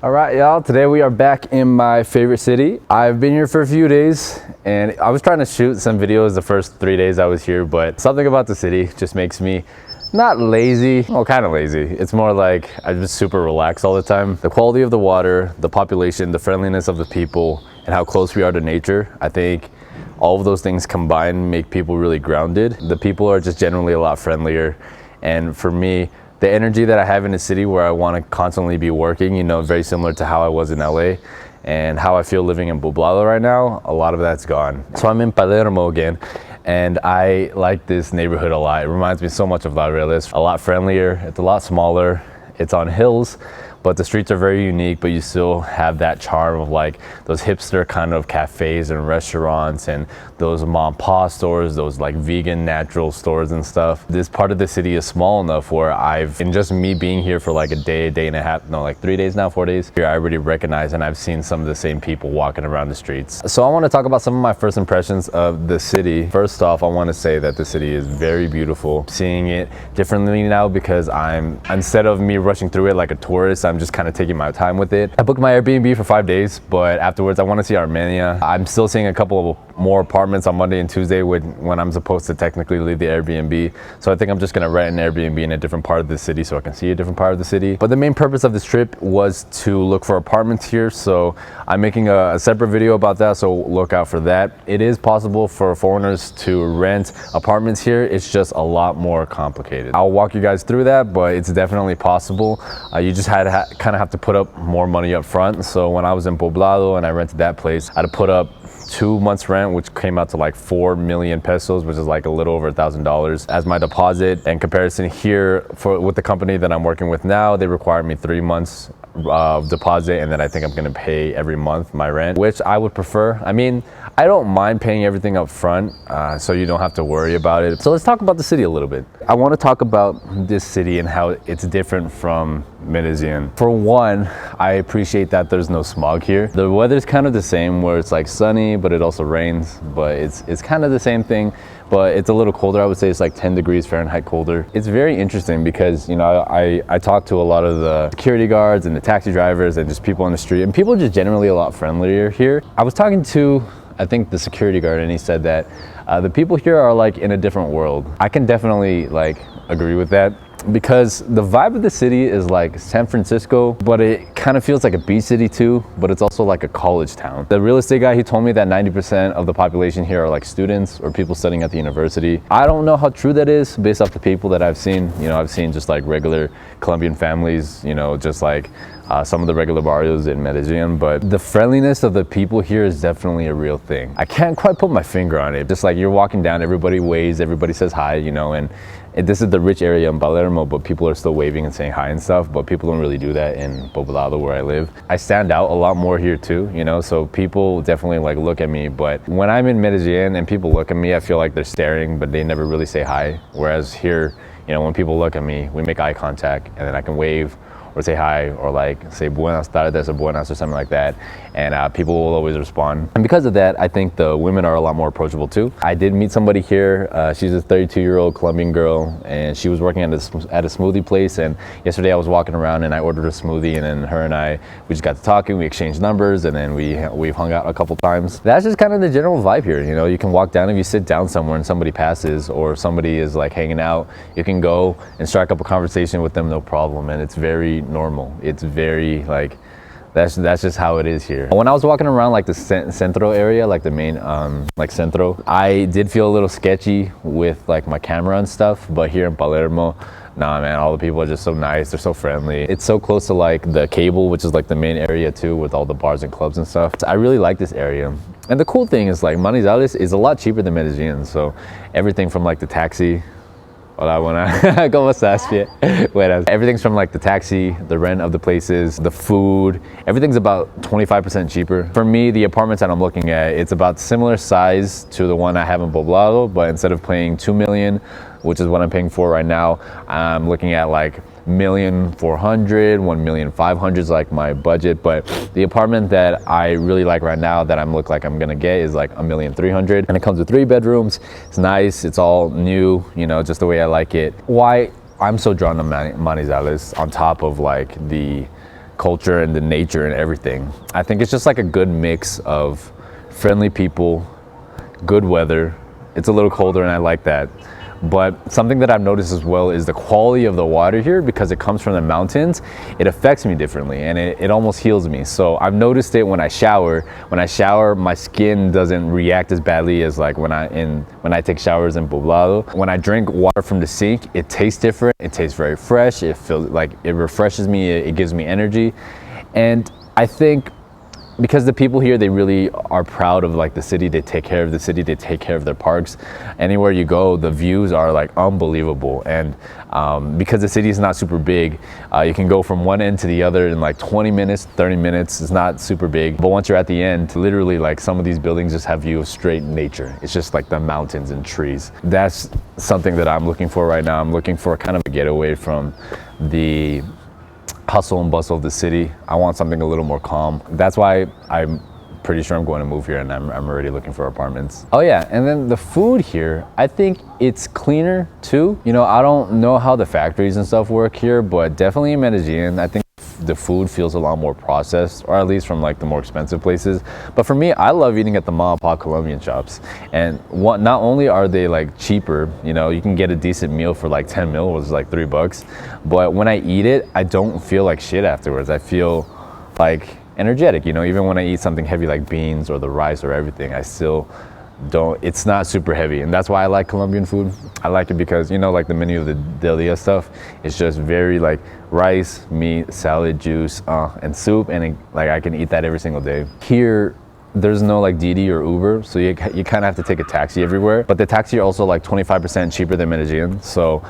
All right, y'all, today we are back in my favorite city. I've been here for a few days and I was trying to shoot some videos the first 3 days I was here, but something about the city just makes me not lazy, well, kind of lazy. It's more like I'm just super relaxed all the time. The quality of the water, the population, the friendliness of the people, and how close we are to nature. I think all of those things combined make people really grounded. The people are just generally a lot friendlier. And for me, the energy that I have in the city where I want to constantly be working, you know, very similar to how I was in LA and how I feel living in Poblado right now, a lot of that's gone. So I'm in Palermo again, and I like this neighborhood a lot. It reminds me so much of Laureles. A lot friendlier, it's a lot smaller, it's on hills, but the streets are very unique, but you still have that charm of like those hipster kind of cafes and restaurants and those mom and pop stores, those like vegan natural stores and stuff. This part of the city is small enough where in just me being here for like a day and a half, no, like 3 days now, 4 days, here I already recognize and I've seen some of the same people walking around the streets. So I want to talk about some of my first impressions of the city. First off, I want to say that the city is very beautiful. Seeing it differently now because instead of me rushing through it like a tourist, I'm just kind of taking my time with it. I booked my Airbnb for 5 days, but afterwards I want to see Armenia. I'm still seeing a couple of more apartments on Monday and Tuesday when I'm supposed to technically leave the Airbnb. So I think I'm just gonna rent an Airbnb in a different part of the city so I can see a different part of the city. But the main purpose of this trip was to look for apartments here. So I'm making a separate video about that, so look out for that. It is possible for foreigners to rent apartments here. It's just a lot more complicated. I'll walk you guys through that, but it's definitely possible. You just kind of have to put up more money up front. So when I was in Poblado and I rented that place, I had to put up 2 months rent, which came out to like 4 million pesos, which is like a little over $1,000 as my deposit. In comparison here, with the company that I'm working with now, they require me 3 months of deposit, and then I think I'm gonna pay every month my rent, which I would prefer. I mean, I don't mind paying everything up front, so you don't have to worry about it. So let's talk about the city a little bit. I want to talk about this city and how it's different from Medellín. For one, I appreciate that there's no smog here. The weather's kind of the same, where it's like sunny, but it also rains, but it's kind of the same thing, but it's a little colder. I would say it's like 10 degrees Fahrenheit colder. It's very interesting because, you know, I talk to a lot of the security guards and the taxi drivers and just people on the street, and people are just generally a lot friendlier here. I was talking to, I think, the security guard, and he said that the people here are like in a different world. I can definitely like agree with that, because the vibe of the city is like San Francisco, but it kind of feels like a beach city too, but it's also like a college town. The real estate guy, he told me that 90% of the population here are like students or people studying at the university. I don't know how true that is based off the people that I've seen. You know, I've seen just like regular Colombian families, you know, just like some of the regular barrios in Medellín, but the friendliness of the people here is definitely a real thing. I can't quite put my finger on it. Just like you're walking down, everybody waves, everybody says hi, you know, and this is the rich area in Palermo, but people are still waving and saying hi and stuff, but people don't really do that in Poblado where I live. I stand out a lot more here too, you know, so people definitely like look at me, but when I'm in Medellín and people look at me, I feel like they're staring, but they never really say hi. Whereas here, you know, when people look at me, we make eye contact and then I can wave or say hi, or like say buenas tardes or buenas or something like that, and people will always respond. And because of that, I think the women are a lot more approachable too. I did meet somebody here. She's a 32-year-old Colombian girl, and she was working at a smoothie place, and yesterday I was walking around and I ordered a smoothie, and then her and I, we just got to talking, we exchanged numbers, and then we've hung out a couple times. That's just kind of the general vibe here. You know, you can walk down, if you sit down somewhere and somebody passes or somebody is like hanging out, you can go and strike up a conversation with them, no problem, and it's very normal. It's very like, that's just how it is here. When I was walking around like the centro area, like the main like centro, I did feel a little sketchy with like my camera and stuff, but here in Palermo, nah man, all the people are just so nice, they're so friendly. It's so close to like the cable, which is like the main area too, with all the bars and clubs and stuff. So I really like this area. And the cool thing is like Manizales is a lot cheaper than Medellín, so everything from like the taxi, hola, buena. ¿Cómo estás? Buenas. Everything's from like the taxi, the rent of the places, the food, everything's about 25% cheaper. For me, the apartments that I'm looking at, it's about similar size to the one I have in Poblado, but instead of paying 2 million, which is what I'm paying for right now, I'm looking at like 1,400,000, 1,500,000 is like my budget. But the apartment that I really like right now that I'm gonna get is like 1,300,000, and it comes with 3 bedrooms. It's nice, it's all new, you know, just the way I like it. Why I'm so drawn to Manizales, on top of like the culture and the nature and everything. I think it's just like a good mix of friendly people, good weather. It's a little colder and I like that. But something that I've noticed as well is the quality of the water here, because it comes from the mountains. It affects me differently and it almost heals me. So I've noticed it when I shower. When I shower, my skin doesn't react as badly as like when I take showers in Poblado. When I drink water from the sink, it tastes different. It tastes very fresh. It feels like it refreshes me. It gives me energy. And I think because the people here, they really are proud of like the city. They take care of the city. They take care of their parks. Anywhere you go, the views are like unbelievable. And because the city is not super big, you can go from one end to the other in like 20 minutes, 30 minutes. It's not super big. But once you're at the end, literally like some of these buildings just have view of straight nature. It's just like the mountains and trees. That's something that I'm looking for right now. I'm looking for kind of a getaway from the hustle and bustle of the city. I want something a little more calm. That's why I'm pretty sure I'm going to move here, and I'm already looking for apartments. Oh yeah, and then the food here, I think it's cleaner too. You know, I don't know how the factories and stuff work here, but definitely in Medellin, I think the food feels a lot more processed, or at least from like the more expensive places. But for me, I love eating at the mom and pop Colombian shops. And not only are they like cheaper, you know, you can get a decent meal for like 10 mil, which is like $3. But when I eat it, I don't feel like shit afterwards. I feel like energetic, you know, even when I eat something heavy like beans or the rice or everything, I still it's not super heavy. And that's why I like Colombian food. I like it because, you know, like the menu of the Del Dia stuff, it's just very like rice, meat, salad, juice, and soup, and like I can eat that every single day. Here, there's no like Didi or Uber, so you kind of have to take a taxi everywhere. But the taxi are also like 25% cheaper than Medellin. So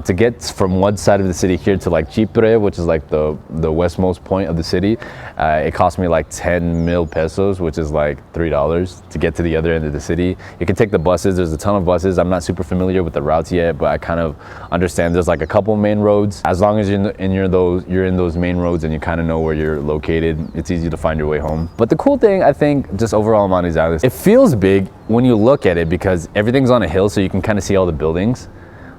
to get from one side of the city here to like Chipre, which is like the westmost point of the city, it cost me like 10 mil pesos, which is like $3 to get to the other end of the city. You can take the buses. There's a ton of buses. I'm not super familiar with the routes yet, but I kind of understand there's like a couple main roads. As long as you're in those main roads and you kind of know where you're located, it's easy to find your way home. But the cool thing, I think, just overall in Manizales, it feels big when you look at it because everything's on a hill, so you can kind of see all the buildings,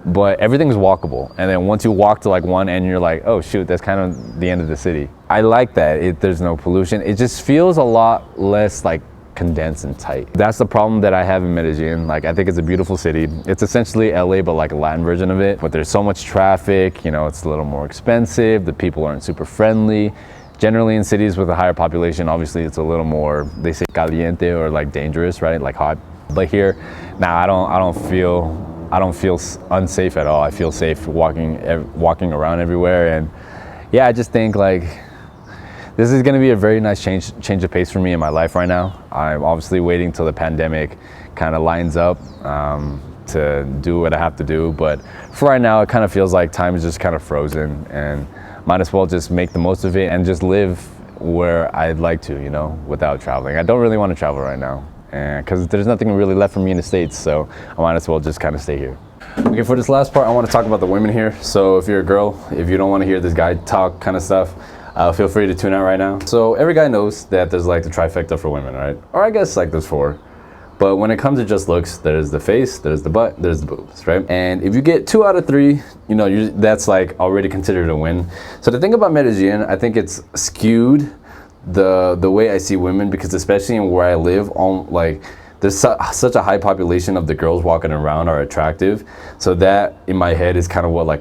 but everything's walkable. And then once you walk to like one end, you're like, oh shoot, that's kind of the end of the city. I like that. There's no pollution. It just feels a lot less like condensed and tight. That's the problem that I have in Medellin. Like, I think it's a beautiful city. It's essentially LA, but like a Latin version of it. But there's so much traffic, you know, it's a little more expensive. The people aren't super friendly. Generally in cities with a higher population, obviously it's a little more, they say caliente, or like dangerous, right? Like hot. But here, nah, I don't feel unsafe at all. I feel safe walking around everywhere. And yeah, I just think like this is gonna be a very nice change of pace for me in my life right now. I'm obviously waiting till the pandemic kind of lines up to do what I have to do. But for right now, it kind of feels like time is just kind of frozen, and might as well just make the most of it and just live where I'd like to, you know, without traveling. I don't really want to travel right now because there's nothing really left for me in the States, so I might as well just kind of stay here. Okay, for this last part, I want to talk about the women here. So if you're a girl, if you don't want to hear this guy talk kind of stuff, feel free to tune out right now. So every guy knows that there's like the trifecta for women, right? Or I guess like there's 4. But when it comes to just looks, there's the face, there's the butt, there's the boobs, right? And if you get 2 out of 3, you know, that's like already considered a win. So the thing about Medellin, I think it's skewed the way I see women, because especially in where I live, like there's such a high population of the girls walking around are attractive. So that in my head is kind of what I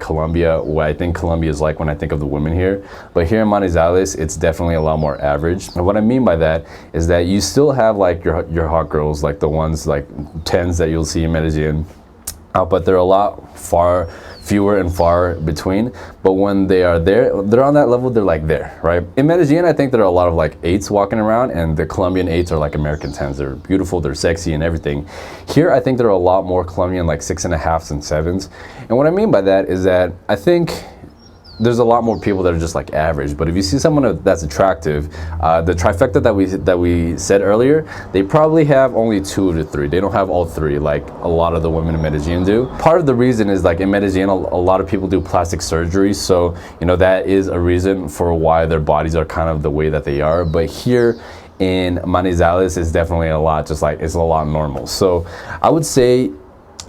think Colombia is like when I think of the women here. But here in Manizales, it's definitely a lot more average. And what I mean by that is that you still have like your hot girls, like the ones like 10s that you'll see in Medellin. But they're a lot fewer and far between. But when they are there, they're on that level, they're like there, right? In Medellin, I think there are a lot of like 8s walking around, and the Colombian 8s are like American 10s. They're beautiful, they're sexy and everything. Here, I think there are a lot more Colombian like 6.5s and 7s. And what I mean by that is that I think there's a lot more people that are just like average. But if you see someone that's attractive, the trifecta that we said earlier, they probably have only 2 to 3. They don't have all 3 like a lot of the women in Medellin do. Part of the reason is like in Medellin, a lot of people do plastic surgery, so you know that is a reason for why their bodies are kind of the way that they are. But here in Manizales, it's definitely a lot, just like it's a lot normal. So I would say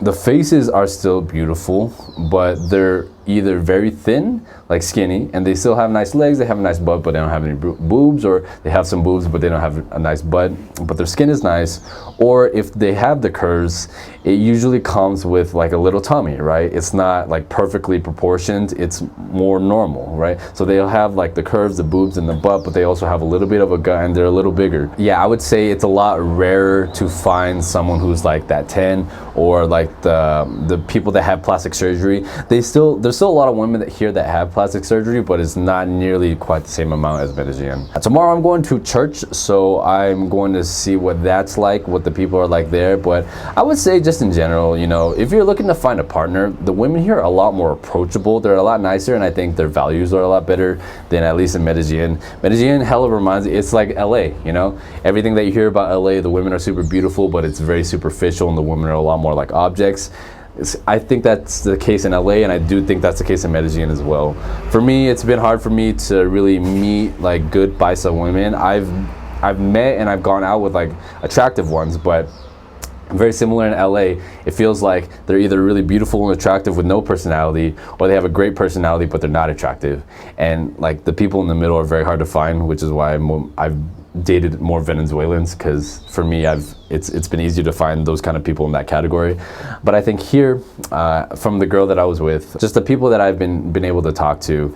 the faces are still beautiful, but they're either very thin, like skinny, and they still have nice legs, they have a nice butt, but they don't have any boobs, or they have some boobs, but they don't have a nice butt, but their skin is nice. Or if they have the curves, it usually comes with like a little tummy, right? It's not like perfectly proportioned, it's more normal, right? So they'll have like the curves, the boobs, and the butt, but they also have a little bit of a gut, and they're a little bigger. Yeah, I would say it's a lot rarer to find someone who's like that 10, or like the people that have plastic surgery. There's still a lot of women here that have plastic surgery, but it's not nearly quite the same amount as Medellin. Tomorrow I'm going to church, so I'm going to see what that's like, what the people are like there. But I would say just in general, you know, if you're looking to find a partner, the women here are a lot more approachable. They're a lot nicer, and I think their values are a lot better than at least in Medellin. Medellin hella reminds me, it's like LA, you know? Everything that you hear about LA, the women are super beautiful, but it's very superficial, and the women are a lot more like objects. I think that's the case in LA, and I do think that's the case in Medellin as well. For me, it's been hard for me to really meet like good bicep women. I've met and I've gone out with like attractive ones, but very similar in LA, it feels like they're either really beautiful and attractive with no personality, or they have a great personality but they're not attractive. And like the people in the middle are very hard to find, which is why I've dated more Venezuelans, because for me it's been easier to find those kind of people in that category. But I think here, from the girl that I was with, just the people that I've been able to talk to,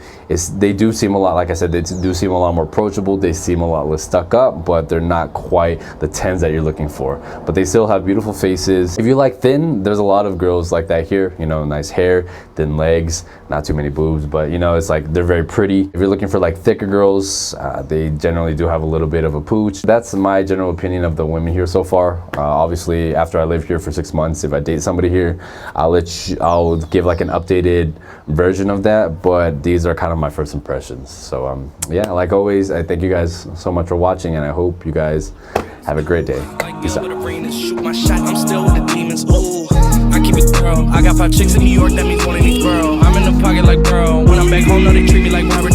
they do seem a lot, like I said, they do seem a lot more approachable. They seem a lot less stuck up, but they're not quite the 10s that you're looking for. But they still have beautiful faces. If you like thin, there's a lot of girls like that here, you know, nice hair, thin legs, not too many boobs, but you know, it's like they're very pretty. If you're looking for like thicker girls, they generally do have a little bit of a pooch. That's my general opinion of the women here so far. Obviously, after I live here for 6 months, if I date somebody here, I'll give like an updated version of that. But these are kind of my first impressions. So yeah, like always, I thank you guys so much for watching, and I hope you guys have a great day. Peace out. I keep it thorough. I got 5 chicks in New York, that means one in each borough. I'm in the pocket like bro. When I'm back home, no, they treat me like Robert.